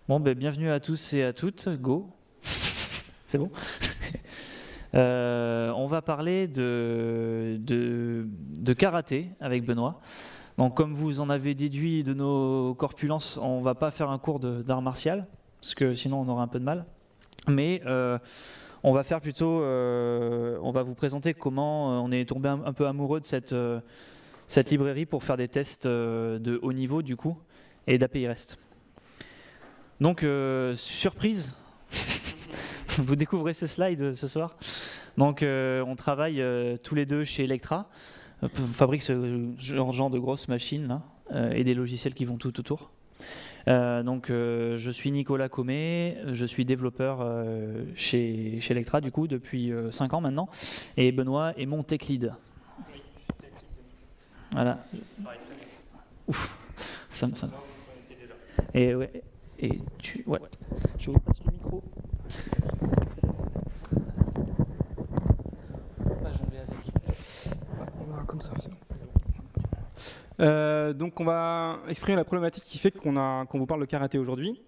Bon, ben, bienvenue à tous et à toutes. Go. C'est bon. On va parler de karaté avec Benoît. Donc, comme vous en avez déduit de nos corpulences, on ne va pas faire un cours d'art martial, parce que sinon on aurait un peu de mal. Mais on va faire plutôt, on va vous présenter comment on est tombé un peu amoureux de cette librairie pour faire des tests de haut niveau du coup et d'API REST. Donc, surprise, vous découvrez ce slide ce soir. Donc, on travaille tous les deux chez Electra. On fabrique ce genre de grosses machines là, et des logiciels qui vont tout autour. Donc, je suis Nicolas Comé, je suis développeur chez Electra du coup depuis 5 ans maintenant. Et Benoît est mon tech lead. Voilà. Ouf. Ça. Et ouais. Et ouais, je vous passe le micro. Pas jongler avec. On va comme ça, c'est bon. Donc on va exprimer la problématique qui fait qu'on vous parle de karaté aujourd'hui.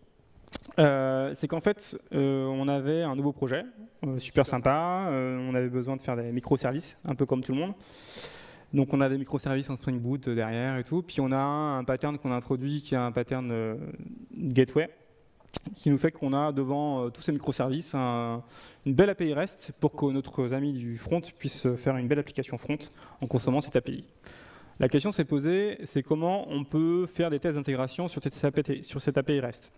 C'est qu'en fait, on avait un nouveau projet, super sympa, on avait besoin de faire des microservices, un peu comme tout le monde. Donc on a des microservices en Spring Boot derrière et tout, puis on a un pattern qu'on a introduit qui est un pattern gateway, qui nous fait qu'on a devant tous ces microservices une belle API REST pour que notre amis du front puissent faire une belle application front en consommant cette API. La question s'est posée, c'est comment on peut faire des tests d'intégration sur cette API REST.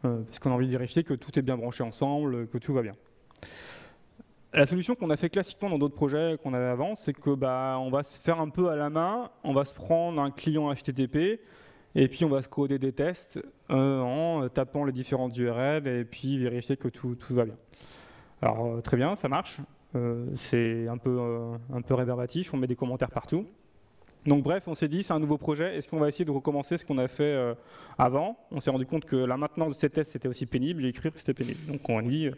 Parce qu'on a envie de vérifier que tout est bien branché ensemble, que tout va bien. La solution qu'on a fait classiquement dans d'autres projets qu'on avait avant, c'est que on va se faire un peu à la main, on va se prendre un client HTTP et puis on va se coder des tests en tapant les différentes URL et puis vérifier que tout va bien. Alors très bien, ça marche, c'est un peu réverbatif, on met des commentaires partout. Donc bref, on s'est dit c'est un nouveau projet, est-ce qu'on va essayer de recommencer ce qu'on a fait avant? On s'est rendu compte que la maintenance de ces tests c'était aussi pénible et écrire c'était pénible. Donc on a dit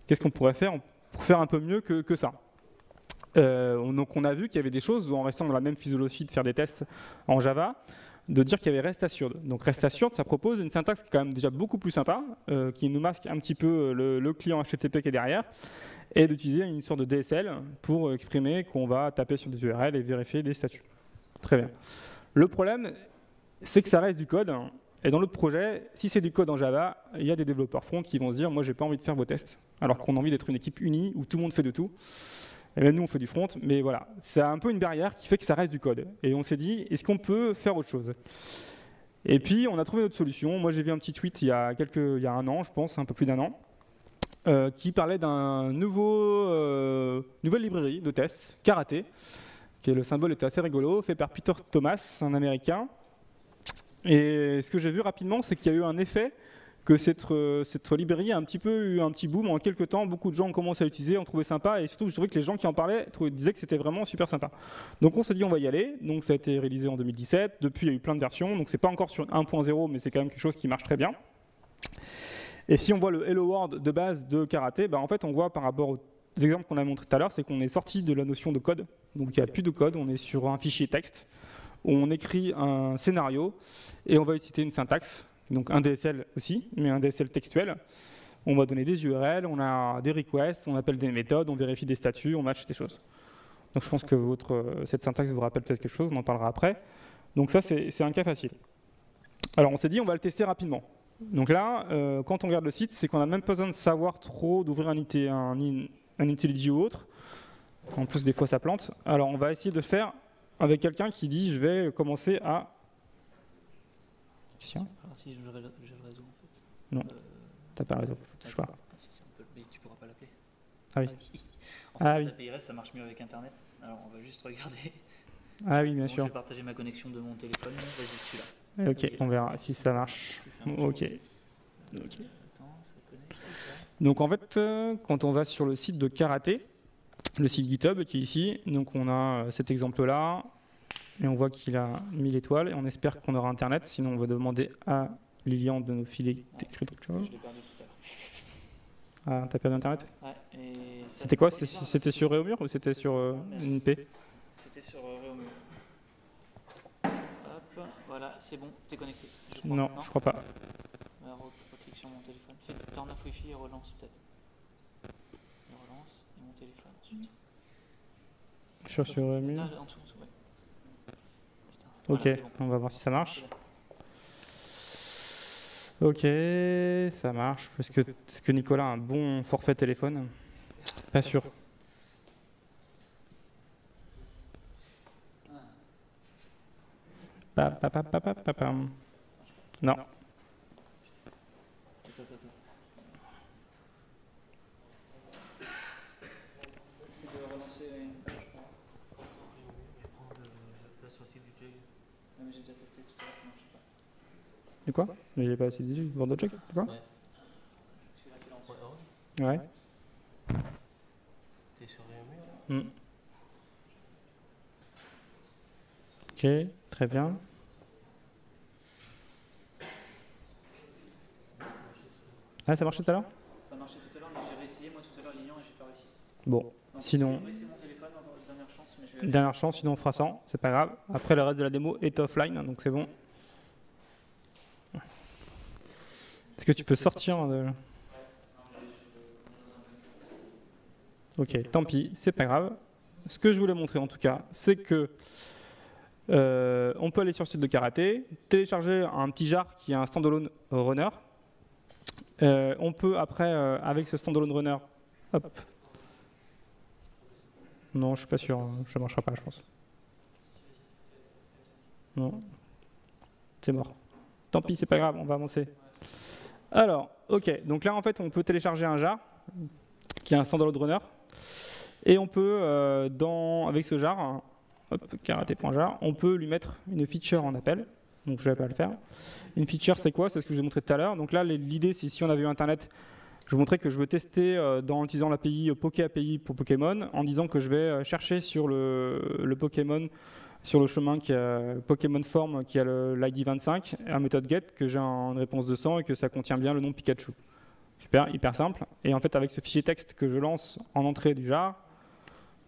qu'est-ce qu'on pourrait faire pour faire un peu mieux que ça. Donc on a vu qu'il y avait des choses, en restant dans la même philosophie de faire des tests en Java, de dire qu'il y avait REST Assured. Donc REST Assured, ça propose une syntaxe qui est quand même déjà beaucoup plus sympa, qui nous masque un petit peu le client HTTP qui est derrière, et d'utiliser une sorte de DSL pour exprimer qu'on va taper sur des URL et vérifier des statuts. Très bien. Le problème, c'est que ça reste du code. Et dans l'autre projet, si c'est du code en Java, il y a des développeurs front qui vont se dire « moi, j'ai pas envie de faire vos tests », alors qu'on a envie d'être une équipe unie où tout le monde fait de tout. Et même nous, on fait du front, mais voilà. C'est un peu une barrière qui fait que ça reste du code. Et on s'est dit « est-ce qu'on peut faire autre chose ?» Et puis, on a trouvé notre solution. Moi, j'ai vu un petit tweet il y a un an, je pense, un peu plus d'un an, qui parlait d'un nouvelle librairie de tests, Karaté, le symbole était assez rigolo, fait par Peter Thomas, un Américain. Et ce que j'ai vu rapidement, c'est qu'il y a eu un effet que cette librairie a un petit peu eu un petit boom en quelques temps. Beaucoup de gens ont commencé à l'utiliser, ont trouvé sympa, et surtout, je trouvais que les gens qui en parlaient disaient que c'était vraiment super sympa. Donc on s'est dit on va y aller. Donc ça a été réalisé en 2017. Depuis, il y a eu plein de versions. Donc c'est pas encore sur 1.0, mais c'est quand même quelque chose qui marche très bien. Et si on voit le Hello World de base de Karaté, en fait, on voit par rapport aux exemples qu'on a montré tout à l'heure, c'est qu'on est sorti de la notion de code. Donc il n'y a plus de code, on est sur un fichier texte où on écrit un scénario et on va utiliser une syntaxe, donc un DSL aussi, mais un DSL textuel. On va donner des URL, on a des requests, on appelle des méthodes, on vérifie des statuts, on match des choses. Donc je pense que cette syntaxe vous rappelle peut-être quelque chose, on en parlera après. Donc ça, c'est un cas facile. Alors on s'est dit, on va le tester rapidement. Donc là, quand on regarde le site, c'est qu'on n'a même pas besoin de savoir trop, d'ouvrir un IntelliJ ou autre. En plus, des fois, ça plante. Alors, on va essayer de faire avec quelqu'un qui dit, je vais commencer à... Si j'ai le réseau, en fait. Non, t'as pas raison, je touche pas. Mais tu pourras pas l'appeler. Ah oui. En fait, l'API REST, ça marche mieux avec Internet. Alors, on va juste regarder. Ah oui, bien sûr. Je vais partager ma connexion de mon téléphone. Vas-y, celui-là. Ok, on verra si ça marche. Ok. Attends, ça connecte. Donc, en fait, quand on va sur le site de Karaté, le site GitHub qui est ici, donc on a cet exemple-là, et on voit qu'il a 1000 étoiles, et on espère qu'on aura Internet, sinon on va demander à Lilian de nous filer d'écrire quelque chose. Je l'ai perdu tout à l'heure. Ah, t'as perdu Internet? Ouais. C'était quoi? C'était sur Réaumur ou c'était sur NP? C'était sur Réaumur. Hop, voilà, c'est bon, t'es connecté. Non, je crois pas. puis il relance peut-être. Il relance, et mon téléphone ensuite. Je suis sur Emu. Là, en dessous, ouais. Putain. Ok, Voilà, c'est bon. on va voir si ça marche. Ok, ça marche. Est-ce que Nicolas a un bon forfait téléphone? Pas sûr. Non. De quoi? Mais j'ai pas assez de bord de check. De quoi? Ouais. T'es sur les murs? Ok, très bien. Ah, ça marchait tout à l'heure? Ça marchait tout à l'heure, mais j'ai réessayé moi tout à l'heure Lilian et j'ai pas réussi. Bon, Donc, sinon, c'est mon téléphone, dernière chance, mais je vais dernière chance, sinon on fera 100, c'est pas grave. Après, le reste de la démo est offline, donc c'est bon. Est-ce que tu peux sortir de... Ok, tant pis, c'est pas grave. Ce que je voulais montrer en tout cas, c'est que on peut aller sur le site de Karaté, télécharger un petit jar qui est un standalone runner. On peut après, avec ce standalone runner, hop. Non, je suis pas sûr, ça ne marchera pas, je pense. Non, c'est mort. Tant pis, c'est pas grave, on va avancer. Alors, ok, donc là en fait, on peut télécharger un jar qui est un standalone runner. Et on peut, avec ce jar, karaté.jar, on peut lui mettre une feature en appel. Donc je vais pas le faire. Une feature, c'est quoi? C'est ce que je vous ai montré tout à l'heure. Donc là, l'idée, c'est si on avait eu Internet, je vous montrais que je veux tester en utilisant l'API PokéAPI pour Pokémon, en disant que je vais chercher sur le Pokémon, sur le chemin qui a Pokémon Form, qui a l'ID 25, un méthode get, que j'ai une réponse de 100 et que ça contient bien le nom Pikachu. Super, hyper simple. Et en fait, avec ce fichier texte que je lance en entrée du jar,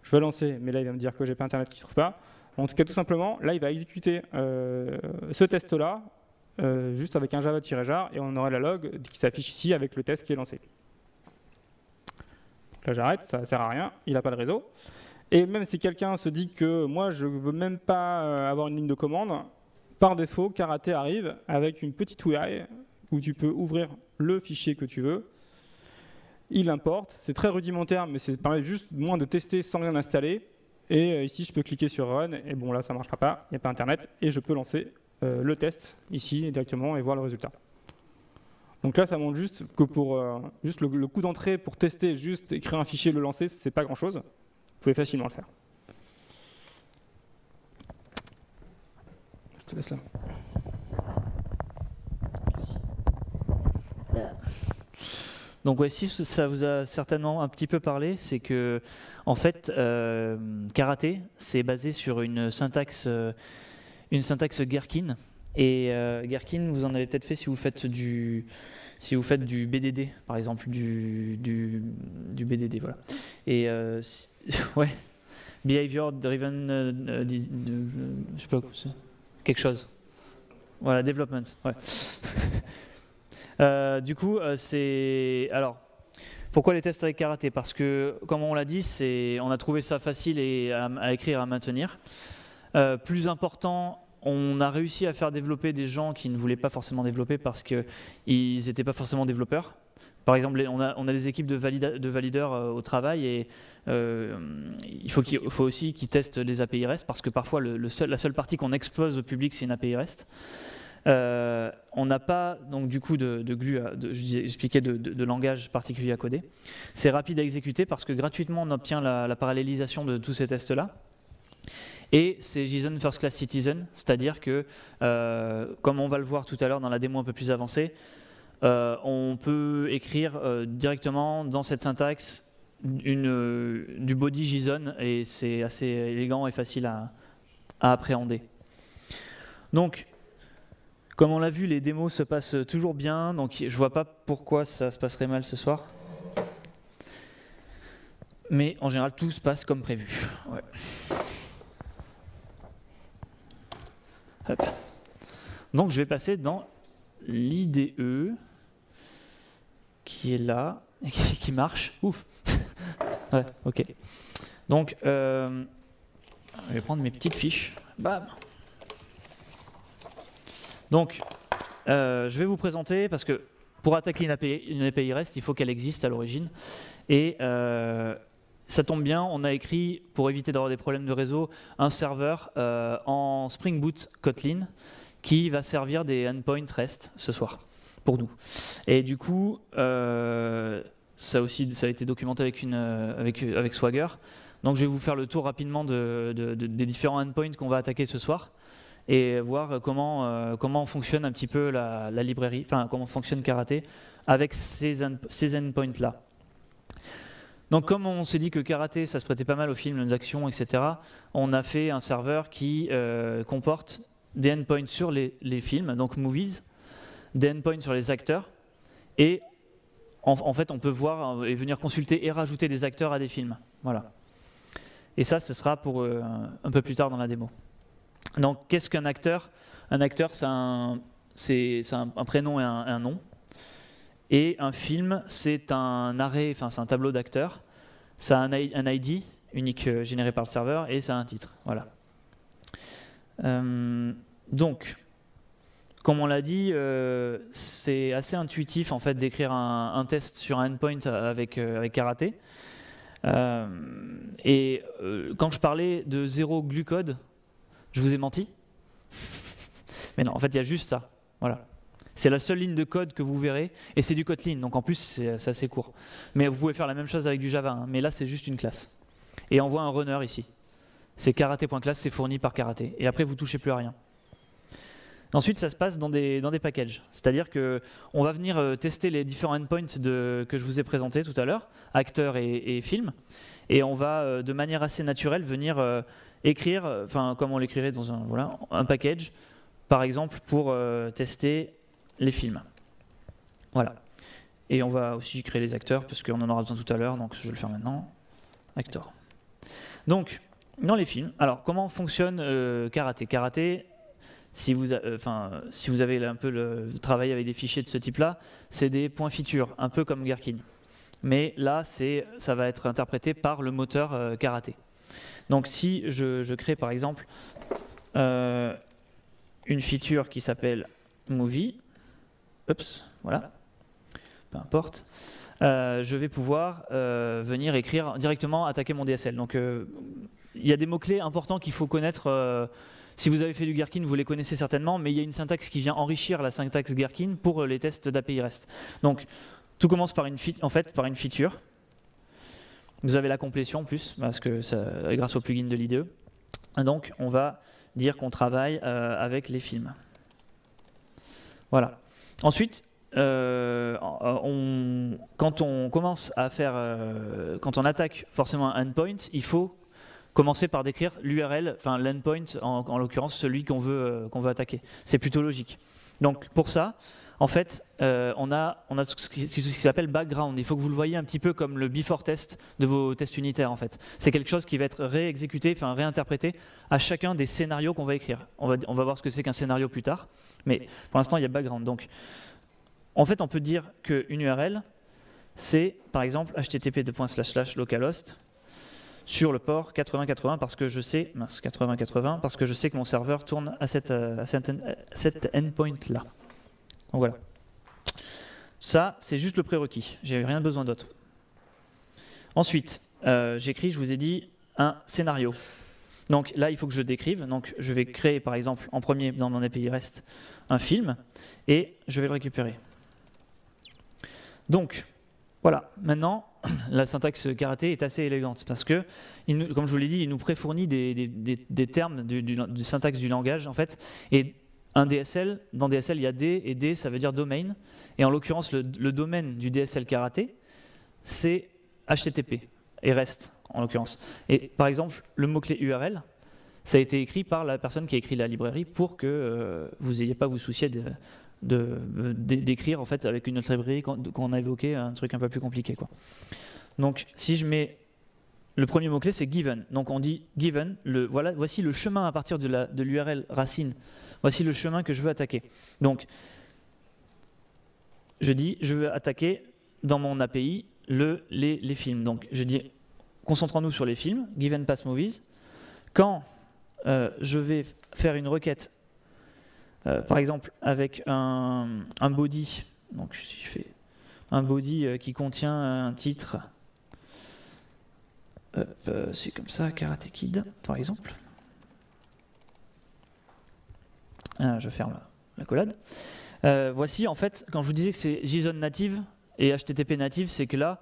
je vais lancer, mais là il va me dire que j'ai pas Internet qui ne trouve pas. En tout cas, tout simplement, là il va exécuter ce test-là, juste avec un java-jar, et on aura la log qui s'affiche ici avec le test qui est lancé. Là j'arrête, ça ne sert à rien, il n'a pas de réseau. Et même si quelqu'un se dit que moi je ne veux même pas avoir une ligne de commande, par défaut, Karaté arrive avec une petite UI où tu peux ouvrir le fichier que tu veux. Il importe, c'est très rudimentaire, mais ça permet juste moins de tester sans rien installer. Et ici, je peux cliquer sur Run, et bon là, ça ne marchera pas, il n'y a pas Internet, et je peux lancer le test ici directement et voir le résultat. Donc là, ça montre juste que pour juste le coût d'entrée pour tester, juste écrire un fichier, le lancer, c'est pas grand-chose. Vous pouvez facilement le faire. Je te laisse là. Merci. Donc ouais, si ça vous a certainement un petit peu parlé, c'est que en fait, Karaté, c'est basé sur une syntaxe Gherkin. Et Gherkin, vous en avez peut-être fait si vous faites du BDD, par exemple, du BDD, voilà. Et ouais, behavior driven, je sais pas, quelque chose. Voilà, development, ouais. Du coup, alors, pourquoi les tests avec Karaté? Parce que, comme on l'a dit, on a trouvé ça facile à écrire, à maintenir. Plus important, on a réussi à faire développer des gens qui ne voulaient pas forcément développer parce qu'ils n'étaient pas forcément développeurs. Par exemple, on a des équipes de valideurs au travail et il faut aussi qu'ils testent les API REST parce que parfois la seule partie qu'on expose au public, c'est une API REST. On n'a pas donc du coup de GLUE, j'expliquais de langage particulier à coder. C'est rapide à exécuter parce que gratuitement on obtient la parallélisation de tous ces tests-là. Et c'est JSON First Class Citizen, c'est-à-dire que, comme on va le voir tout à l'heure dans la démo un peu plus avancée, on peut écrire directement dans cette syntaxe du body JSON et c'est assez élégant et facile à appréhender. Donc, comme on l'a vu, les démos se passent toujours bien, donc je ne vois pas pourquoi ça se passerait mal ce soir. Mais en général, tout se passe comme prévu. Ouais. Hop. Donc je vais passer dans l'IDE. qui est là, et qui marche. Ouf. Ouais, ok. Donc, je vais prendre mes petites fiches. Bam. Donc, je vais vous présenter, parce que pour attaquer une API REST, il faut qu'elle existe à l'origine. Et ça tombe bien, on a écrit, pour éviter d'avoir des problèmes de réseau, un serveur en Spring Boot Kotlin qui va servir des endpoints REST ce soir, pour nous. Et du coup, ça a été documenté avec Swagger. Donc je vais vous faire le tour rapidement des différents endpoints qu'on va attaquer ce soir et voir comment fonctionne un petit peu la librairie, enfin comment fonctionne Karate avec ces endpoints-là. Donc comme on s'est dit que Karate, ça se prêtait pas mal aux films d'action, etc., on a fait un serveur qui comporte des endpoints sur les films, donc movies, des endpoints sur les acteurs, et en fait on peut voir et venir consulter et rajouter des acteurs à des films. Voilà. Et ça, ce sera pour un peu plus tard dans la démo. Donc qu'est-ce qu'un acteur? Un acteur, c'est un prénom et un nom. Et un film, c'est un array, enfin c'est un tableau d'acteurs. Ça a un ID unique généré par le serveur et ça a un titre. Voilà. Donc, comme on l'a dit, c'est assez intuitif en fait d'écrire un test sur un endpoint avec Karate. Quand je parlais de 0 glue code, je vous ai menti. Mais non, en fait, il y a juste ça. Voilà. C'est la seule ligne de code que vous verrez, et c'est du Kotlin, donc en plus c'est assez court. Mais vous pouvez faire la même chose avec du Java, hein, mais là c'est juste une classe. Et on voit un runner ici. C'est karate.class, c'est fourni par Karate. Et après vous touchez plus à rien. Ensuite ça se passe dans des packages. C'est-à-dire qu'on va venir tester les différents endpoints que je vous ai présentés tout à l'heure, acteurs et films, et on va de manière assez naturelle venir écrire, enfin comme on l'écrirait dans un package, par exemple pour tester les films. Voilà. Et on va aussi créer les acteurs, parce qu'on en aura besoin tout à l'heure, donc je vais le faire maintenant. Acteurs. Donc, dans les films, alors comment fonctionne Karate? Karate, si vous avez un peu le travail avec des fichiers de ce type-là, c'est des points features, un peu comme Gherkin. Mais là, ça va être interprété par le moteur Karate. Donc si je crée par exemple une feature qui s'appelle Movie, voilà, peu importe, je vais pouvoir venir écrire directement, attaquer mon DSL. Donc il y a des mots-clés importants qu'il faut connaître. Si vous avez fait du Gherkin, vous les connaissez certainement, mais il y a une syntaxe qui vient enrichir la syntaxe Gherkin pour les tests d'API REST. Donc tout commence par une feature. Vous avez la complétion en plus, parce que grâce au plugin de l'IDE. Donc on va dire qu'on travaille avec les films. Voilà. Ensuite, quand on commence à faire, quand on attaque forcément un endpoint, il faut commencer par décrire l'URL, enfin l'endpoint, en l'occurrence celui qu'on veut attaquer. C'est plutôt logique. Donc pour ça, en fait, on a ce qui s'appelle background. Il faut que vous le voyez un petit peu comme le before test de vos tests unitaires en fait. C'est quelque chose qui va être réexécuté, enfin réinterprété à chacun des scénarios qu'on va écrire. On va voir ce que c'est qu'un scénario plus tard, mais pour l'instant il y a background. Donc en fait on peut dire qu'une URL c'est par exemple http://localhost sur le port 8080 parce que je sais 8080 parce que je sais que mon serveur tourne à cet endpoint là. Donc voilà. Ça, c'est juste le prérequis. J'ai rien besoin d'autre. Ensuite, j'écris, je vous ai dit, un scénario. Donc là, il faut que je décrive. Donc je vais créer, par exemple, en premier dans mon API REST, un film et je vais le récupérer. Donc, voilà. Maintenant, la syntaxe Karate est assez élégante parce que, comme je vous l'ai dit, il nous préfournit des termes du syntaxe du langage, en fait, et un DSL, dans DSL il y a D, et D ça veut dire domain, et en l'occurrence le domaine du DSL Karate, c'est HTTP, et REST en l'occurrence. Et par exemple, le mot-clé URL, ça a été écrit par la personne qui a écrit la librairie pour que vous n'ayez pas à vous soucier d'écrire en fait avec une autre librairie qu'on a évoqué, un truc un peu plus compliqué, quoi. Donc si je mets le premier mot-clé, c'est given. Donc on dit given, voici le chemin à partir de l'URL racine. Voici le chemin que je veux attaquer. Donc je dis, je veux attaquer dans mon API les films. Donc je dis, concentrons-nous sur les films, given pass movies. Quand je vais faire une requête, par exemple avec un body, donc si je fais un body qui contient un titre, c'est comme ça, Karate Kid, par exemple. Je ferme la collade. Voici, en fait, quand je vous disais que c'est JSON native et HTTP native, c'est que là,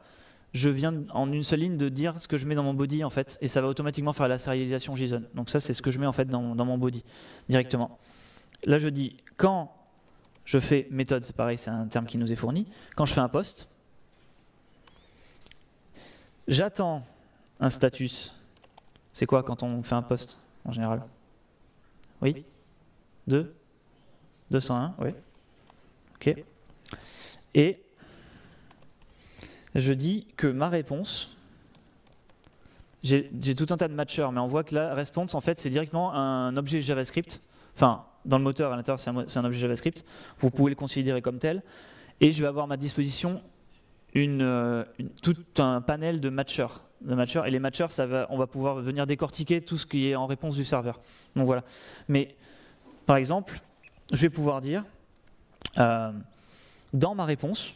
je viens en une seule ligne de dire ce que je mets dans mon body, en fait, et ça va automatiquement faire la sérialisation JSON. Donc ça, c'est ce que je mets en fait dans mon body directement. Là, je dis quand je fais méthode, c'est pareil, c'est un terme qui nous est fourni. Quand je fais un post, j'attends un status. C'est quoi quand on fait un post en général? Oui? 201, oui. Ok. Et je dis que ma réponse, j'ai tout un tas de matchers, mais on voit que la response, en fait, c'est directement un objet JavaScript. Enfin, dans le moteur, à l'intérieur, c'est un objet JavaScript. Vous pouvez le considérer comme tel. Et je vais avoir à ma disposition tout un panel de matchers. Et les matchers, on va pouvoir venir décortiquer tout ce qui est en réponse du serveur. Donc voilà. Mais, par exemple, je vais pouvoir dire, dans ma réponse,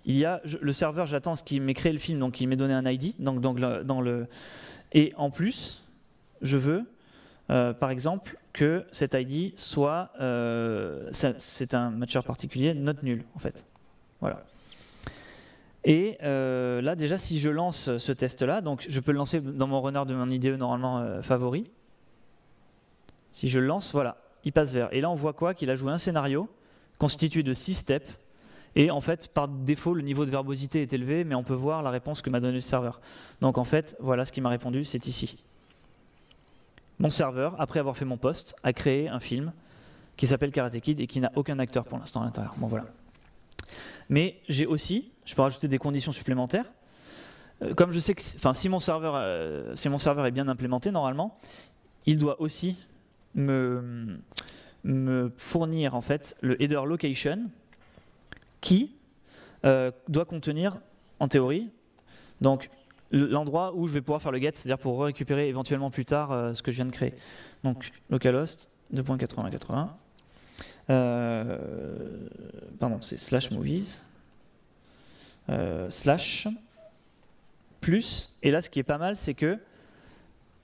il y a le serveur, j'attends ce qu'il m'ait créé le film, donc il m'ait donné un ID. Et en plus, je veux, par exemple, que cet ID soit, c'est un matcher particulier, not nul, en fait. Voilà. Et là, déjà, si je lance ce test-là, donc je peux le lancer dans mon runner de mon IDE normalement favori. Si je le lance, voilà, il passe vert. Et là, on voit quoi? Qu'il a joué un scénario constitué de 6 steps. Et en fait, par défaut, le niveau de verbosité est élevé, mais on peut voir la réponse que m'a donnée le serveur. Donc en fait, voilà ce qui m'a répondu, c'est ici. Mon serveur, après avoir fait mon post, a créé un film qui s'appelle Karate Kid et qui n'a aucun acteur pour l'instant à l'intérieur. Bon, voilà. Mais j'ai aussi, je peux rajouter des conditions supplémentaires. Comme je sais que, si mon serveur est bien implémenté normalement, il doit aussi me fournir en fait le header location qui doit contenir, en théorie, donc l'endroit où je vais pouvoir faire le get, c'est-à-dire pour récupérer éventuellement plus tard ce que je viens de créer. Donc localhost 2.8080. Pardon, c'est slash movies slash plus, et là ce qui est pas mal, c'est que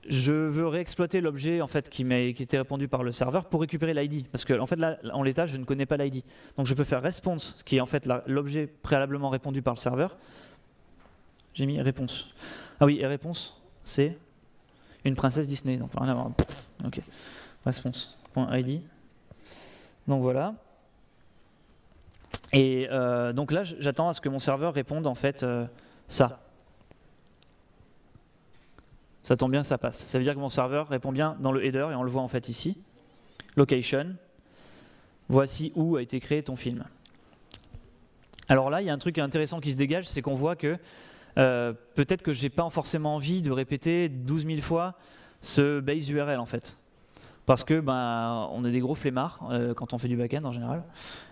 je veux réexploiter l'objet en fait, qui était répondu par le serveur pour récupérer l'ID. Parce que en fait, là, en l'état, je ne connais pas l'ID. Donc je peux faire response, ce qui est en fait l'objet préalablement répondu par le serveur. J'ai mis réponse. Ah oui, et réponse, c'est une princesse Disney. Donc rien à voir. Ok. Response.id. Donc voilà. Et donc là, j'attends à ce que mon serveur réponde en fait ça. Ça tombe bien, ça passe. Ça veut dire que mon serveur répond bien dans le header, et on le voit en fait ici. Location. Voici où a été créé ton film. Alors là, il y a un truc intéressant qui se dégage, c'est qu'on voit que peut-être que j'ai pas forcément envie de répéter 12 000 fois ce base URL en fait. Parce que on est des gros flemmards quand on fait du back-end en général.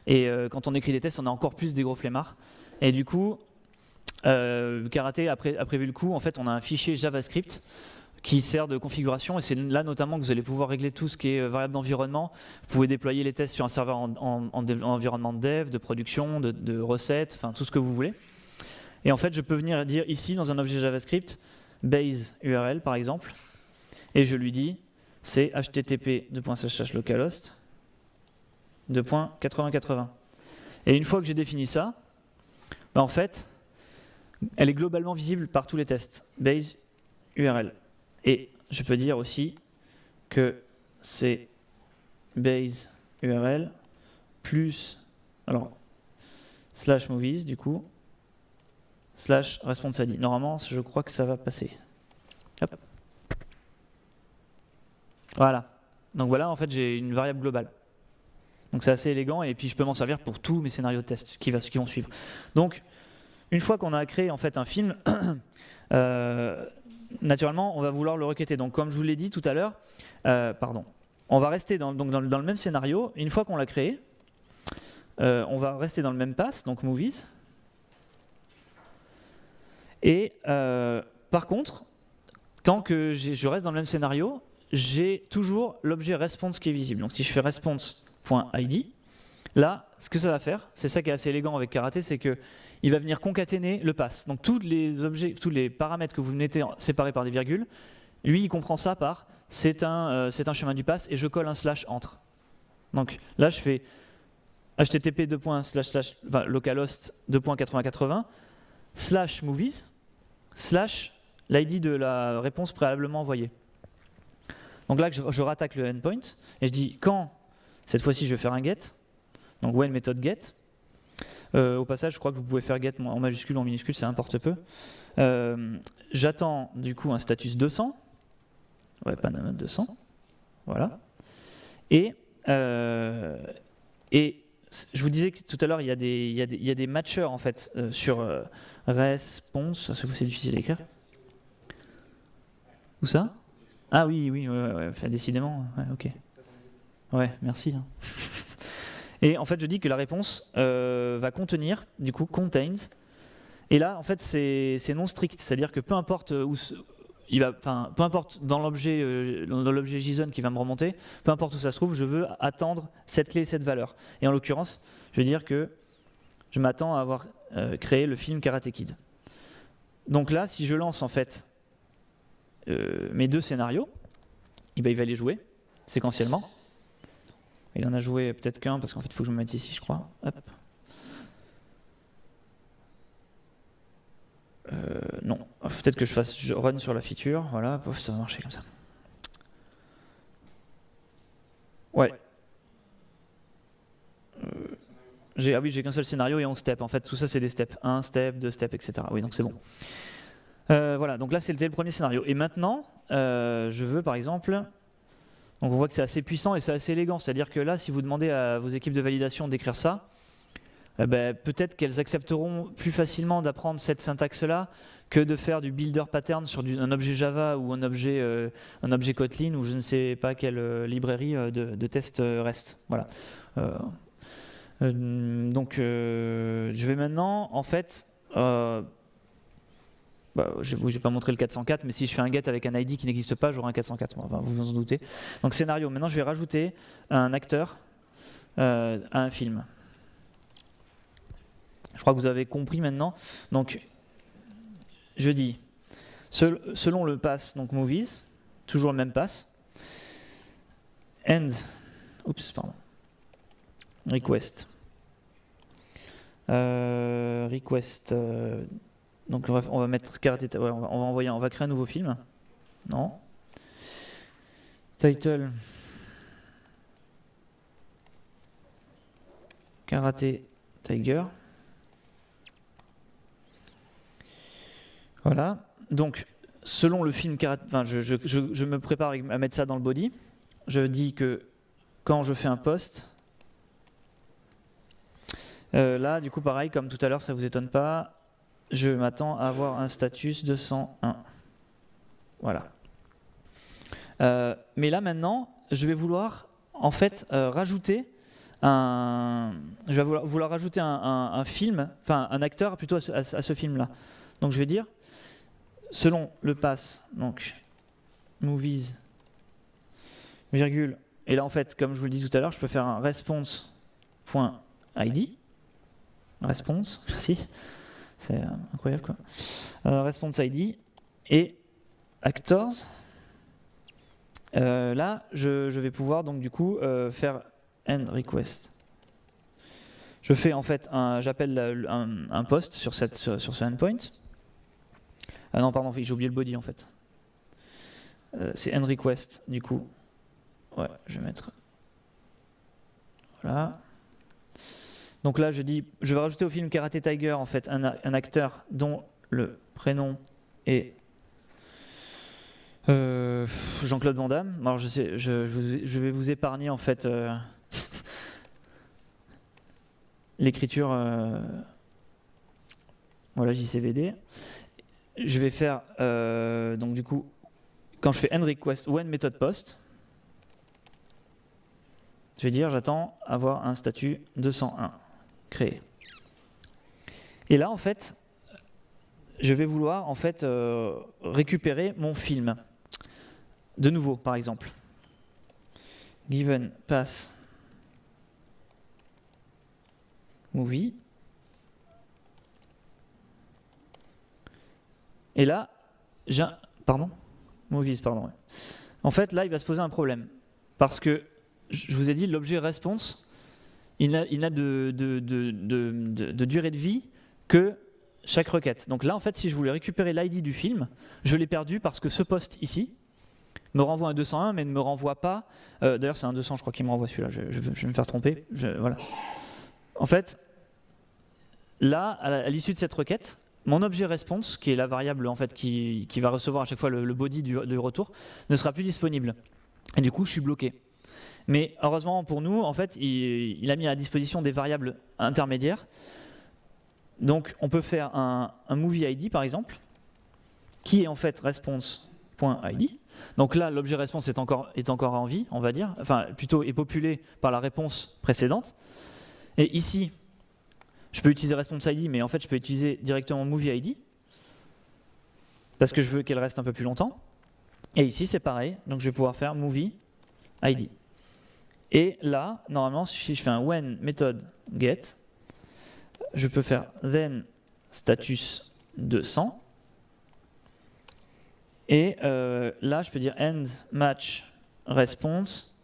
Et quand on écrit des tests, on est encore plus des gros flemmards. Et du coup, Karate a prévu le coup. En fait, on a un fichier JavaScript qui sert de configuration, et c'est là notamment que vous allez pouvoir régler tout ce qui est variable d'environnement. Vous pouvez déployer les tests sur un serveur en environnement de dev, de production, de recettes, enfin tout ce que vous voulez. Et en fait, je peux venir dire ici, dans un objet JavaScript, base URL par exemple, et je lui dis, c'est http://localhost 2.8080. Et une fois que j'ai défini ça, en fait, elle est globalement visible par tous les tests, base URL. Et je peux dire aussi que c'est base URL plus, alors, slash movies du coup, slash response ID. Normalement, je crois que ça va passer. Hop. Voilà. Donc voilà, en fait, j'ai une variable globale. Donc c'est assez élégant, et puis je peux m'en servir pour tous mes scénarios de test qui vont suivre. Donc, une fois qu'on a créé en fait un film, naturellement, on va vouloir le requêter. Donc, comme je vous l'ai dit tout à l'heure, on va rester dans le même scénario. Une fois qu'on l'a créé, on va rester dans le même pass, donc movies. Et par contre, tant que je reste dans le même scénario, j'ai toujours l'objet response qui est visible. Donc si je fais response.id, là, ce que ça va faire, c'est ça qui est assez élégant avec Karate, c'est qu'il va venir concaténer le pass. Donc tous les paramètres que vous mettez séparés par des virgules, lui, il comprend ça par c'est un chemin du pass et je colle un slash entre. Donc là, je fais http localhost 2.8080 slash movies slash l'id de la réponse préalablement envoyée. Donc là, je rattaque le endpoint et je dis quand, cette fois-ci, je vais faire un get. Donc when méthode get. Au passage, je crois que vous pouvez faire get en majuscule ou en minuscule, ça importe peu. J'attends du coup un status 200. Ouais, pas 200. Voilà. Et je vous disais que tout à l'heure, il y a des matchers en fait sur response. C'est difficile à écrire. Où ça? Ah oui, ouais, décidément. Ouais, ok. Ouais, merci. Et en fait, je dis que la réponse va contenir, du coup, contains. Et là, en fait, c'est non strict, c'est-à-dire que peu importe où peu importe dans l'objet JSON qui va me remonter, peu importe où ça se trouve, je veux attendre cette clé et cette valeur. Et en l'occurrence, je veux dire que je m'attends à avoir créé le film Karate Kid. Donc là, si je lance en fait mes deux scénarios, il va les jouer séquentiellement. Il en a joué peut-être qu'un parce qu'en fait il faut que je me mette ici, je crois. Hop. Non, peut-être que je fasse run sur la feature, voilà, pof, ça va marcher comme ça. Ouais. Ah oui, j'ai qu'un seul scénario et 11 steps. En fait, tout ça c'est des steps. 1 step, 2 steps, etc. Oui, donc c'est bon. Voilà, donc là c'était le premier scénario. Et maintenant, je veux par exemple... Donc on voit que c'est assez puissant et c'est assez élégant. C'est-à-dire que là, si vous demandez à vos équipes de validation d'écrire ça, peut-être qu'elles accepteront plus facilement d'apprendre cette syntaxe-là que de faire du builder pattern sur un objet Java ou un objet Kotlin ou je ne sais pas quelle librairie de test reste. Voilà. Donc je vais maintenant, en fait... je ne vais pas montrer le 404, mais si je fais un get avec un ID qui n'existe pas, j'aurai un 404, enfin, vous vous en doutez. Donc scénario, maintenant je vais rajouter un acteur à un film. Je crois que vous avez compris maintenant. Donc je dis, selon le pass, donc movies, toujours le même pass, end, request. Request... donc on va mettre Karate, ouais, on va créer un nouveau film. Non. Title. Karate Tiger. Voilà. Donc selon le film Karate, enfin je me prépare à mettre ça dans le body. Je dis que quand je fais un post, là du coup pareil comme tout à l'heure, ça vous étonne pas. Je m'attends à avoir un status 201. Voilà. Mais là maintenant, je vais vouloir en fait rajouter un film, enfin un acteur plutôt à ce film-là. Donc je vais dire, selon le pass, donc movies, virgule, et là en fait, comme je vous le dis tout à l'heure, je peux faire un response.id, response, merci. C'est incroyable quoi. Response ID et actors. Là, je vais pouvoir donc du coup faire end request. Je fais en fait j'appelle un post sur ce endpoint. Ah non, pardon, j'ai oublié le body en fait. C'est end request du coup. Ouais, je vais mettre. Voilà. Donc là, je dis, je vais rajouter au film Karate Tiger en fait un acteur dont le prénom est Jean-Claude Van Damme. Alors je sais, je vais vous épargner en fait l'écriture. Voilà, JCVD. Je vais faire donc du coup quand je fais end request ou end method post, je vais dire j'attends avoir un statut 201. Créer. Et là, en fait, je vais vouloir en fait récupérer mon film. De nouveau, par exemple. Given pass movie. Et là, j'ai un... Pardon ? Movies, pardon. Ouais. En fait, là, il va se poser un problème. Parce que, je vous ai dit, l'objet response, il n'a de durée de vie que chaque requête. Donc là, en fait, si je voulais récupérer l'ID du film, je l'ai perdu parce que ce post ici me renvoie un 201, mais ne me renvoie pas... D'ailleurs, c'est un 200, je crois qu'il me renvoie celui-là. Je vais me faire tromper. Voilà. En fait, là, à l'issue de cette requête, mon objet response, qui est la variable en fait, qui va recevoir à chaque fois le body du retour, ne sera plus disponible. Et du coup, je suis bloqué. Mais heureusement pour nous, en fait, il a mis à disposition des variables intermédiaires. Donc, on peut faire un movie ID, par exemple, qui est en fait response.id. Donc là, l'objet response est encore en vie, on va dire. Enfin, plutôt est populé par la réponse précédente. Et ici, je peux utiliser response ID, mais en fait, je peux utiliser directement movie ID parce que je veux qu'elle reste un peu plus longtemps. Et ici, c'est pareil. Donc, je vais pouvoir faire movie ID. Et là, normalement, si je fais un when method get, je peux faire then status 200. Et là, je peux dire end match response.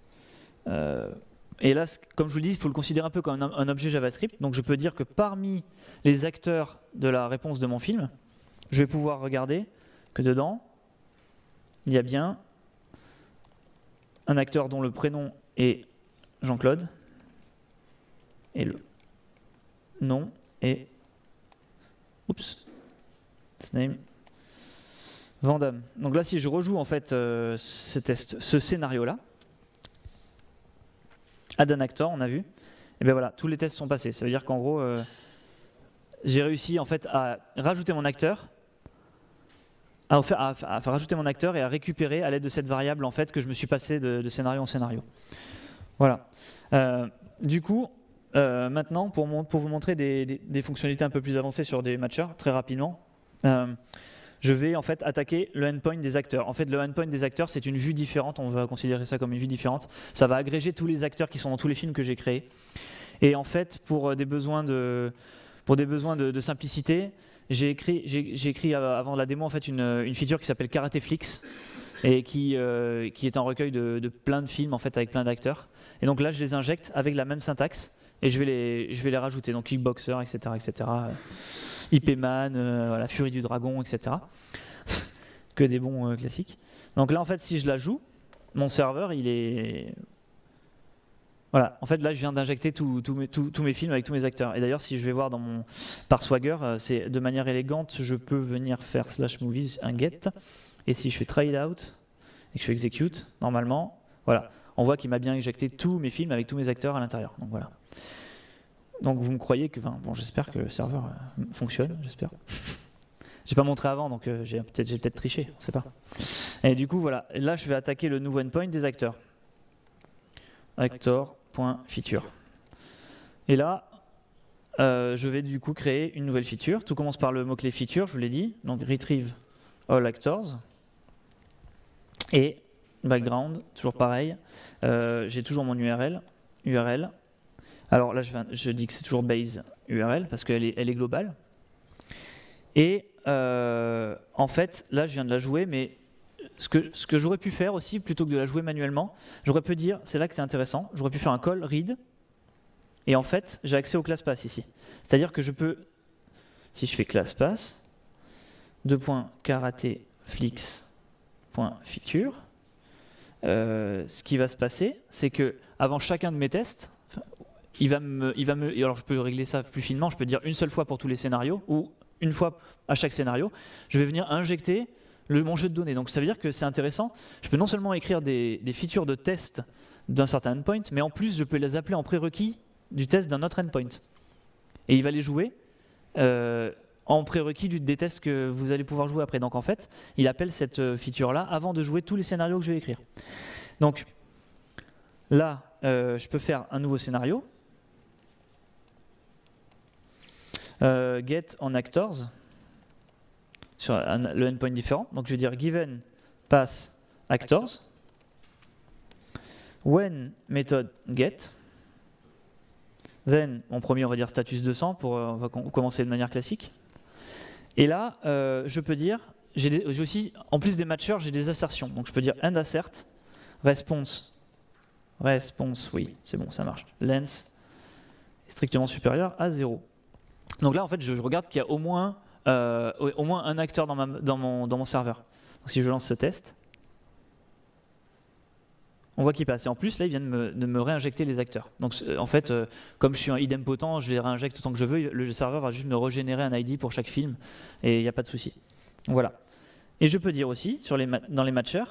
Et là, comme je vous le dis, il faut le considérer un peu comme un objet JavaScript. Donc je peux dire que parmi les acteurs de la réponse de mon film, je vais pouvoir regarder que dedans, il y a bien un acteur dont le prénom est Jean-Claude et le nom est name Vandamme. Donc là, si je rejoue en fait ce scénario-là, add an actor, on a vu, et bien voilà, tous les tests sont passés. Ça veut dire qu'en gros, j'ai réussi en fait à rajouter mon acteur, à rajouter mon acteur et à récupérer à l'aide de cette variable en fait que je me suis passé de scénario en scénario. Voilà. Du coup, maintenant, pour vous montrer des fonctionnalités un peu plus avancées sur des matchers, très rapidement, je vais en fait attaquer le endpoint des acteurs. En fait, le endpoint des acteurs, c'est une vue différente, on va considérer ça comme une vue différente. Ça va agréger tous les acteurs qui sont dans tous les films que j'ai créés. Et en fait, pour des besoins de simplicité, j'ai écrit avant la démo en fait une feature qui s'appelle Karateflix et qui est un recueil de plein de films en fait avec plein d'acteurs. Et donc là, je les injecte avec la même syntaxe et je vais les rajouter. Donc Kickboxer, etc. IP-Man, voilà, Furie du Dragon, etc. Que des bons classiques. Donc là, en fait, si je la joue, mon serveur, il est... Voilà, en fait, là, je viens d'injecter tous mes films avec tous mes acteurs. Et d'ailleurs, si je vais voir par Swagger, c'est de manière élégante, je peux venir faire /movies, un get. Et si je fais try it out et que je fais execute, normalement, voilà, on voit qu'il m'a bien injecté tous mes films avec tous mes acteurs à l'intérieur. Donc voilà. Donc vous me croyez que, bon, j'espère que le serveur fonctionne, j'espère. J'ai pas montré avant, donc j'ai peut-être triché, on sait pas. Et du coup, voilà, et là je vais attaquer le nouveau endpoint des acteurs. Actor.feature. Et là, je vais du coup créer une nouvelle feature. Tout commence par le mot-clé feature, je vous l'ai dit. Donc retrieve all actors. Et background, toujours pareil. J'ai toujours mon URL. Alors là, je dis que c'est toujours base URL parce qu'elle est globale. Et en fait, là, je viens de la jouer, mais ce que j'aurais pu faire aussi, plutôt que de la jouer manuellement, j'aurais pu dire, c'est là que c'est intéressant, j'aurais pu faire un call read, et en fait, j'ai accès au ClassPass ici. C'est-à-dire que je peux, si je fais ClassPass, karateflix.feature, ce qui va se passer, c'est que avant chacun de mes tests, alors je peux régler ça plus finement, je peux dire une seule fois pour tous les scénarios, ou une fois à chaque scénario, je vais venir injecter mon jeu de données. Donc ça veut dire que c'est intéressant, je peux non seulement écrire des features de test d'un certain endpoint, mais en plus je peux les appeler en prérequis du test d'un autre endpoint. Et il va les jouer en prérequis des tests que vous allez pouvoir jouer après. Donc en fait, il appelle cette feature-là avant de jouer tous les scénarios que je vais écrire. Donc là, je peux faire un nouveau scénario. Get on actors. sur le endpoint différent. Donc je vais dire given pass actors, when method get, then en premier on va dire status 200 on va commencer de manière classique. Et là je peux dire, j'ai aussi en plus des matchers j'ai des assertions. Donc je peux dire end assert, response, oui c'est bon ça marche, length est strictement supérieur à 0. Donc là en fait je regarde qu'il y a au moins un acteur dans mon serveur. Donc si je lance ce test, on voit qu'il passe. Et en plus, là, il vient de me réinjecter les acteurs. Donc en fait, comme je suis un idempotent, je les réinjecte autant que je veux. Le serveur va juste me régénérer un ID pour chaque film. Et il n'y a pas de souci. Voilà. Et je peux dire aussi, dans les matchers,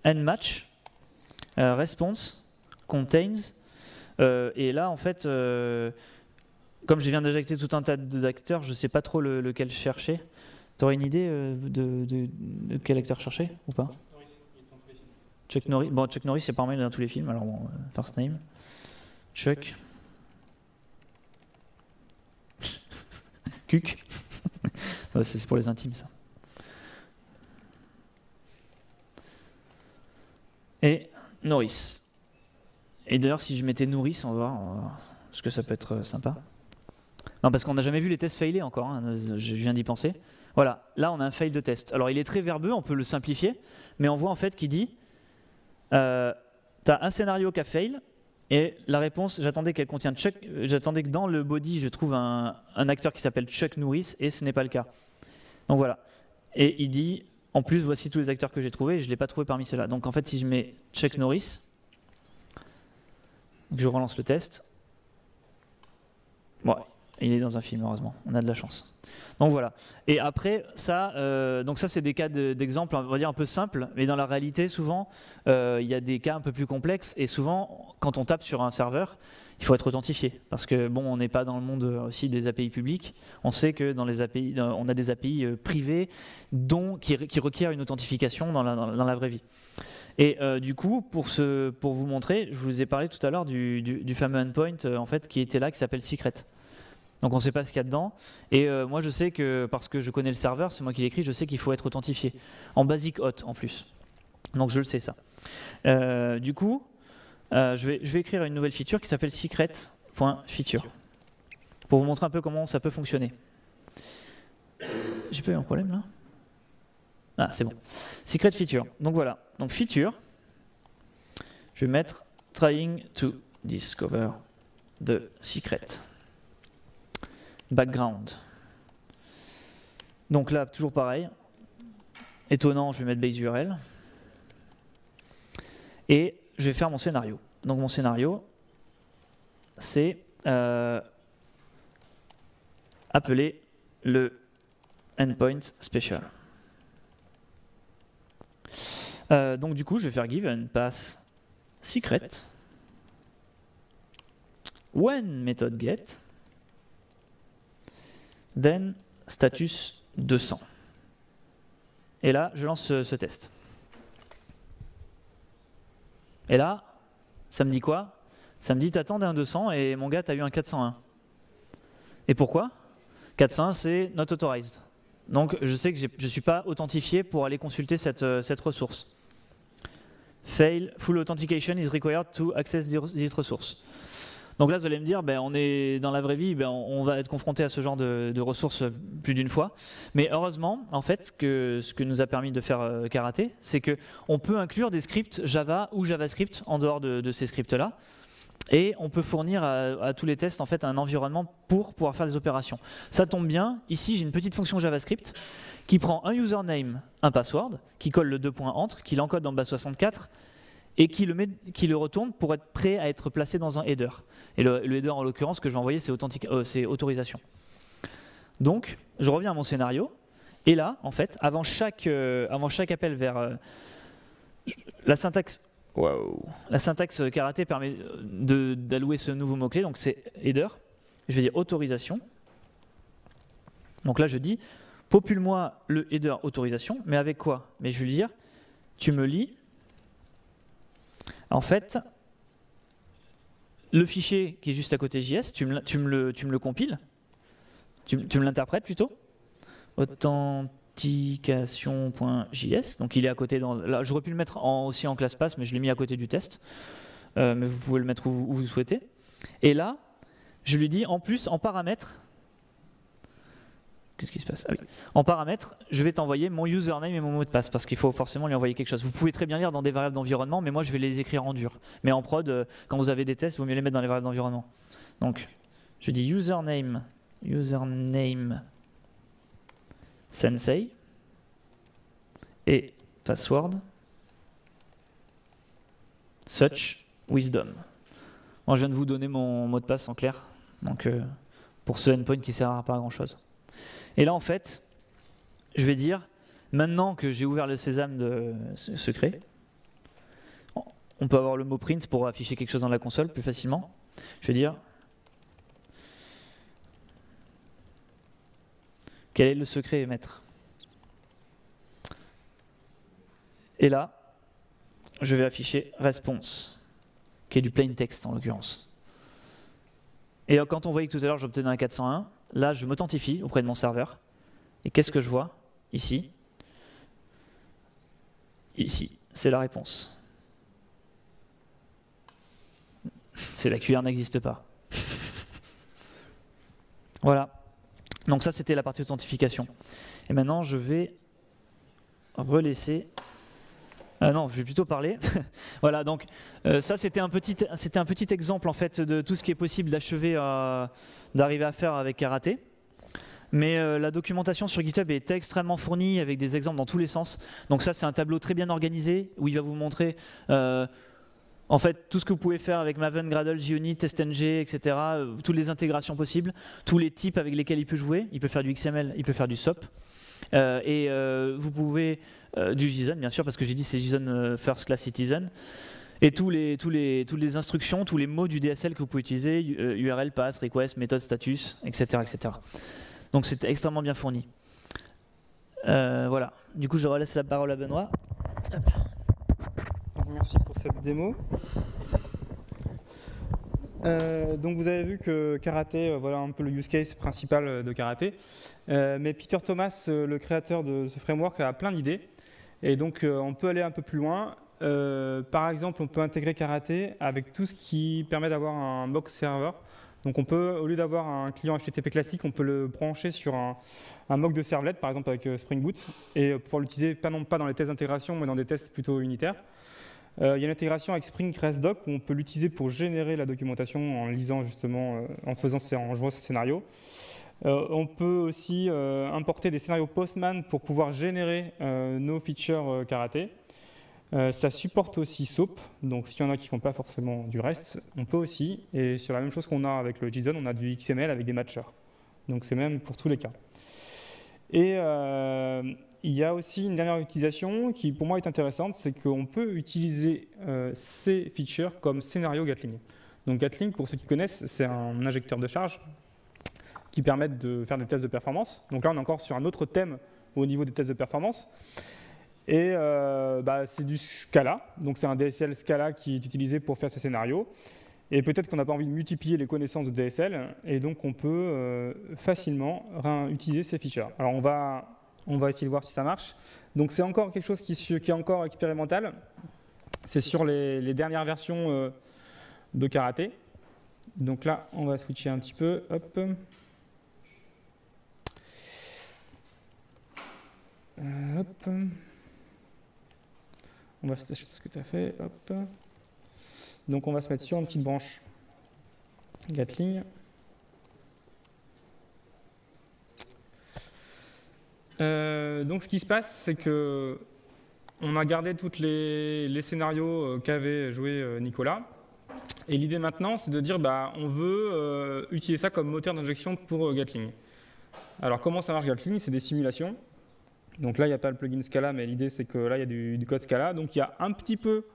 endMatch, response, contains. Et là, en fait, comme je viens d'injecter tout un tas d'acteurs, je ne sais pas trop lequel chercher. Tu aurais une idée de quel acteur chercher ou pas? Chuck Norris. Bon, Chuck Norris, c'est pas mal dans tous les films. Alors, bon, first name. Chuck. Cuc. C'est pour les intimes, ça. Et Norris. Et d'ailleurs, si je mettais Nourrice, on va voir, parce que ça peut être sympa. Non, parce qu'on n'a jamais vu les tests failés encore. Hein, je viens d'y penser. Voilà, là, on a un fail de test. Alors, il est très verbeux, on peut le simplifier, mais on voit en fait qu'il dit tu as un scénario qui a fail, et la réponse, j'attendais qu'elle contienne Chuck, j'attendais que dans le body, je trouve un acteur qui s'appelle Chuck Norris, et ce n'est pas le cas. Donc voilà. Et il dit, en plus, voici tous les acteurs que j'ai trouvés, et je ne l'ai pas trouvé parmi ceux-là. Donc en fait, si je mets Chuck Norris, que je relance le test, bon, il est dans un film, heureusement, on a de la chance. Donc voilà. Et après, ça c'est des cas d'exemple, on va dire un peu simples, mais dans la réalité, souvent, il y a des cas un peu plus complexes, et souvent, quand on tape sur un serveur, il faut être authentifié, parce que bon, on n'est pas dans le monde aussi des API publiques, on sait que dans les API, on a des API privées qui requièrent une authentification dans la vraie vie. Et du coup, pour vous montrer, je vous ai parlé tout à l'heure du fameux endpoint en fait, qui était là, qui s'appelle Secret. Donc on ne sait pas ce qu'il y a dedans. Et moi je sais que, parce que je connais le serveur, c'est moi qui l'ai écrit, je sais qu'il faut être authentifié. En basic auth en plus. Donc je le sais ça. Du coup, je vais écrire une nouvelle feature qui s'appelle secret.feature. Pour vous montrer un peu comment ça peut fonctionner. J'ai pas eu un problème là? Ah c'est bon. Secret feature. Donc voilà. Donc feature. Je vais mettre trying to discover the secret. Background. Donc là, toujours pareil. Étonnant, je vais mettre base URL. Et je vais faire mon scénario. Donc mon scénario, c'est appeler le endpoint special. Donc du coup, je vais faire given pass secret when method get then status 200. Et là, je lance ce test. Et là, ça me dit quoi? Ça me dit t'attends un 200 et mon gars, t'as eu un 401. Et pourquoi? 401, c'est not authorized. Donc je sais que je ne suis pas authentifié pour aller consulter cette ressource. Fail, full authentication is required to access this resource. Donc là, vous allez me dire, ben, on est dans la vraie vie, ben, on va être confronté à ce genre de ressources plus d'une fois. Mais heureusement, en fait, ce que nous a permis de faire Karaté, c'est qu'on peut inclure des scripts Java ou JavaScript en dehors de ces scripts-là. Et on peut fournir à tous les tests en fait, un environnement pour pouvoir faire des opérations. Ça tombe bien, ici j'ai une petite fonction JavaScript qui prend un username, un password, qui colle le 2.entre, qui l'encode dans base64 et qui le retourne pour être prêt à être placé dans un header. Et le header en l'occurrence que je vais envoyer c'est autorisation. Donc je reviens à mon scénario et là en fait avant chaque appel vers la syntaxe. Wow. La syntaxe Karaté permet d'allouer ce nouveau mot-clé, donc c'est header. Je vais dire autorisation. Donc là je dis, popule-moi le header autorisation, mais avec quoi? Mais je vais lui dire, tu me lis, en fait, le fichier qui est juste à côté JS, tu me le compiles, tu me l'interprètes plutôt, authentication.js. Donc il est à côté. Là, j'aurais pu le mettre aussi en classe pass, mais je l'ai mis à côté du test. Mais vous pouvez le mettre où vous souhaitez. Et là, je lui dis en plus, en paramètres, qu'est-ce qui se passe? Ah oui. En paramètres, je vais t'envoyer mon username et mon mot de passe parce qu'il faut forcément lui envoyer quelque chose. Vous pouvez très bien lire dans des variables d'environnement, mais moi je vais les écrire en dur. Mais en prod, quand vous avez des tests, il vaut mieux les mettre dans les variables d'environnement. Donc, je dis username sensei et password such wisdom. Bon, je viens de vous donner mon mot de passe en clair, donc pour ce endpoint qui ne sert pas à grand chose. Et là en fait, je vais dire, maintenant que j'ai ouvert le sésame de secret, on peut avoir le mot print pour afficher quelque chose dans la console plus facilement. Je vais dire, quel est le secret émettre? Et là, je vais afficher response, qui est du plain text en l'occurrence. Et quand on voyait que tout à l'heure j'obtenais un 401, là je m'authentifie auprès de mon serveur. Et qu'est-ce que je vois ici? Ici, c'est la réponse. C'est la cuillère n'existe pas. Voilà. Donc ça c'était la partie authentification. Et maintenant je vais relaisser. Non, je vais plutôt parler. Voilà, donc ça c'était un petit exemple en fait de tout ce qui est possible d'achever, d'arriver à faire avec Karaté. Mais la documentation sur GitHub est extrêmement fournie avec des exemples dans tous les sens. Donc ça c'est un tableau très bien organisé où il va vous montrer en fait tout ce que vous pouvez faire avec Maven, Gradle, JUnit, TestNG, etc. Toutes les intégrations possibles, tous les types avec lesquels il peut jouer. Il peut faire du XML, il peut faire du SOAP. Vous pouvez du JSON bien sûr parce que j'ai dit c'est JSON First Class Citizen et toutes les instructions, tous les mots du DSL que vous pouvez utiliser, URL, pass, request, méthode, status, etc., etc. Donc c'est extrêmement bien fourni. Voilà, du coup je relaisse la parole à Benoît. Hop. Merci pour cette démo. Donc vous avez vu que Karaté, voilà un peu le use case principal de Karaté. Mais Peter Thomas, le créateur de ce framework, a plein d'idées. Et donc on peut aller un peu plus loin. Par exemple, on peut intégrer Karaté avec tout ce qui permet d'avoir un mock server. Donc on peut, au lieu d'avoir un client HTTP classique, on peut le brancher sur un mock de servlet, par exemple avec Spring Boot, et pouvoir l'utiliser non pas dans les tests d'intégration, mais dans des tests plutôt unitaires. Il y a une intégration avec Spring RESTdoc où on peut l'utiliser pour générer la documentation en lisant justement, en jouant ce scénario. On peut aussi importer des scénarios Postman pour pouvoir générer nos features Karaté. Ça supporte aussi SOAP, donc s'il y en a qui ne font pas forcément du REST, on peut aussi. Et sur la même chose qu'on a avec le JSON, on a du XML avec des matchers. Donc c'est même pour tous les cas. Et il y a aussi une dernière utilisation qui pour moi est intéressante, c'est qu'on peut utiliser ces features comme scénario Gatling. Donc Gatling, pour ceux qui connaissent, c'est un injecteur de charge qui permet de faire des tests de performance. Donc là on est encore sur un autre thème au niveau des tests de performance. Et c'est du Scala, donc c'est un DSL Scala qui est utilisé pour faire ces scénarios. Et peut-être qu'on n'a pas envie de multiplier les connaissances de DSL, et donc on peut facilement utiliser ces features. Alors on va essayer de voir si ça marche. Donc c'est encore quelque chose qui est encore expérimental. C'est sur les dernières versions de Karaté. Donc là, on va switcher un petit peu. Hop. Hop. On va stacher tout ce que tu as fait. Hop. Donc on va se mettre sur une petite branche Gatling. Donc ce qui se passe, c'est que on a gardé tous les scénarios qu'avait joué Nicolas. Et l'idée maintenant, c'est de dire on veut utiliser ça comme moteur d'injection pour Gatling. Alors comment ça marche Gatling? C'est des simulations. Donc là, il n'y a pas le plugin Scala, mais l'idée, c'est que là, il y a du code Scala. Donc il y a un petit peu,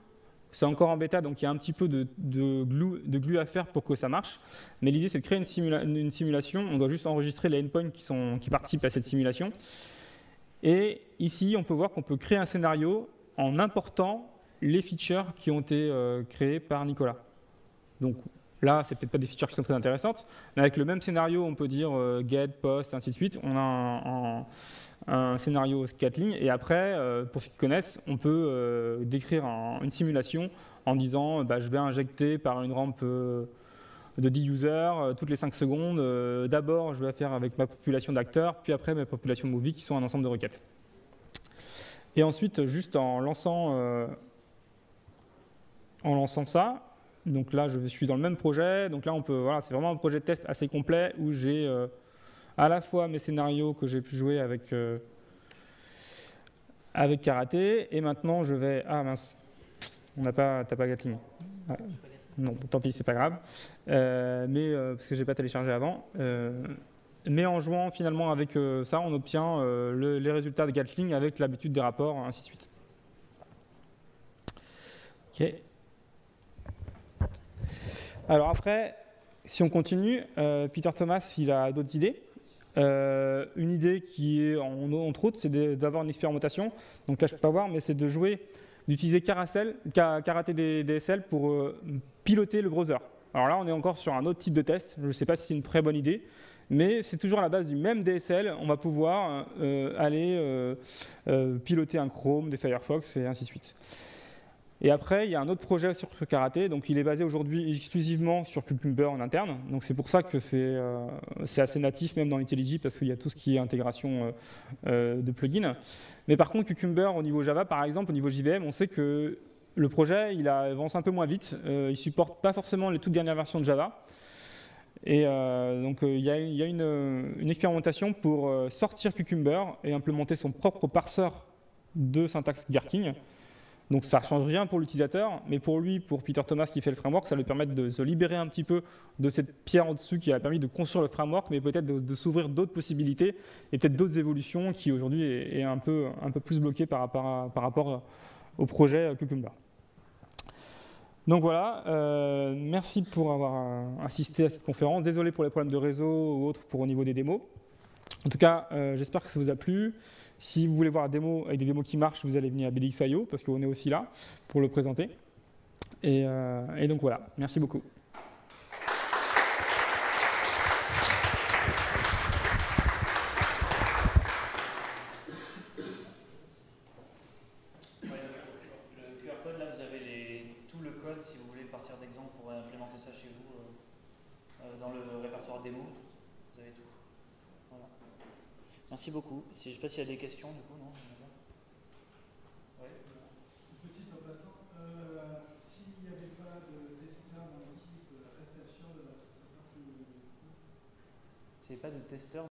c'est encore en bêta, donc il y a un petit peu de glue à faire pour que ça marche. Mais l'idée, c'est de créer une simulation. On doit juste enregistrer les endpoints qui participent à cette simulation. Et ici, on peut voir qu'on peut créer un scénario en important les features qui ont été créées par Nicolas. Donc Là, c'est peut-être pas des features qui sont très intéressantes, mais avec le même scénario, on peut dire get, post, ainsi de suite. On a un scénario 4 lignes, et après, pour ceux qui connaissent, on peut décrire une simulation en disant je vais injecter par une rampe de 10 users toutes les 5 secondes. D'abord, je vais faire avec ma population d'acteurs, puis après ma population de movies qui sont un ensemble de requêtes. Et ensuite, juste en lançant ça, donc là, je suis dans le même projet. Donc là, voilà, c'est vraiment un projet de test assez complet où j'ai à la fois mes scénarios que j'ai pu jouer avec Karaté, et maintenant je vais... Ah mince, t'as pas Gatling. Ouais. Non, tant pis, c'est pas grave. Parce que j'ai pas téléchargé avant. Mais en jouant finalement avec ça, on obtient les résultats de Gatling avec l'habitude des rapports, ainsi de suite. Ok. Alors après, si on continue, Peter Thomas, il a d'autres idées. Une idée qui est, entre autres, c'est d'avoir une expérimentation. Donc là, je ne peux pas voir, mais c'est d'utiliser Karaté DSL pour piloter le browser. Alors là, on est encore sur un autre type de test. Je ne sais pas si c'est une très bonne idée, mais c'est toujours à la base du même DSL. On va pouvoir aller piloter un Chrome, des Firefox, et ainsi de suite. Et après, il y a un autre projet sur Karaté, donc il est basé aujourd'hui exclusivement sur Cucumber en interne. Donc c'est pour ça que c'est assez natif même dans IntelliJ, parce qu'il y a tout ce qui est intégration de plugins. Mais par contre, Cucumber au niveau Java, par exemple, au niveau JVM, on sait que le projet il avance un peu moins vite. Il ne supporte pas forcément les toutes dernières versions de Java. Et donc il y a une expérimentation pour sortir Cucumber et implémenter son propre parseur de syntaxe Gherkin. Donc ça ne change rien pour l'utilisateur, mais pour lui, pour Peter Thomas qui fait le framework, ça lui permet de se libérer un petit peu de cette pierre en dessus qui a permis de construire le framework, mais peut-être de s'ouvrir d'autres possibilités et peut-être d'autres évolutions qui aujourd'hui est un peu plus bloqué par rapport au projet Cucumber. Donc voilà, merci pour avoir assisté à cette conférence. Désolé pour les problèmes de réseau ou autres au niveau des démos. En tout cas, j'espère que ça vous a plu. Si vous voulez voir la démo avec des démos qui marchent, vous allez venir à BDX.io parce qu'on est aussi là pour le présenter. Et donc voilà, merci beaucoup. Le QR code, là, vous avez tout le code si vous voulez partir d'exemple pour implémenter ça chez vous dans le répertoire démo. Vous avez tout. Voilà. Merci beaucoup. Je ne sais pas s'il y a des questions du coup, non? Ouais. Petit en passant, s'il n'y avait pas de testeur dans l'équipe, la prestation de la société. S'il n'y avait pas de testeur